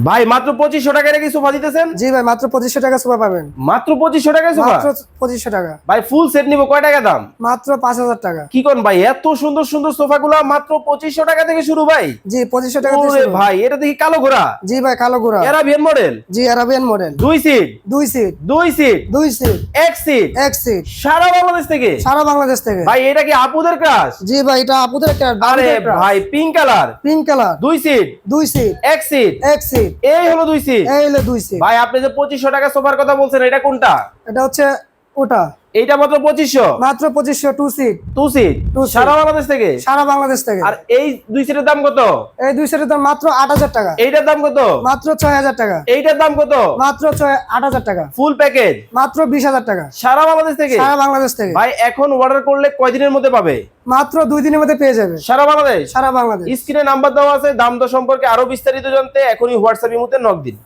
ভাই মাত্র 2500 টাকায় নাকি সোফা দিতেছেন? জি ভাই, মাত্র 2500 টাকা সোফা পাবেন। মাত্র 2500 টাকায় সোফা? মাত্র 2500 টাকা। ভাই ফুল সেট নিব কয় টাকা দাম? মাত্র 5000 টাকা। কি কোন ভাই, এত সুন্দর সুন্দর সোফাগুলো মাত্র 2500 টাকা থেকে শুরু ভাই? জি 2500 টাকা থেকে ওরে শুরু। ভাই এটা দেখি কালো ঘোড়া। জি ভাই, কালো ঘোড়া। Arabian model. জি, Arabian model. 2 seat, 2 seat, 2 seat, 2 seat, 1 seat, 1 seat. সারা বাংলাদেশ থেকে। সারা বাংলাদেশ থেকে। ভাই এটা কি আপুদের ক্রাশ? জি ভাই, এটা আপুদের একটা আরে ভাই pink colour, pink colour. 2 seat, 2 seat, 1 seat, 1 seat. এই হলো 2 সিট। এই হলো 2 সিট। ভাই আপনি যে 2500 টাকা সোফার কথা বলছেন এটা কোনটা? এটা হচ্ছে ওটা। এইটা মাত্র 2500। মাত্র 2500, 2 সিট। 2 seat, 2 seat. সারা বাংলাদেশ থেকে। সারা বাংলাদেশ থেকে। আর এই 2 সিটের দাম কত? এই 2 সিটের দাম মাত্র 8000 টাকা। এইটার দাম কত? মাত্র 6000 টাকা। এইটার দাম কত? মাত্র 8000 টাকা। ফুল প্যাকেজ মাত্র 20000 টাকা। সারা বাংলাদেশ থেকে। সারা বাংলাদেশ থেকে। ভাই এখন অর্ডার করলে কয়দিনের মধ্যে পাবে? মাত্র 2 দিনের মধ্যে পেয়ে যাবে। সারা বাংলাদেশ। সারা বাংলাদেশ। স্ক্রিনে নাম্বার দেওয়া আছে, দাম দর সম্পর্কে আরো বিস্তারিত জানতে এখনই হোয়াটসঅ্যাপ ইমোতে নক দিন।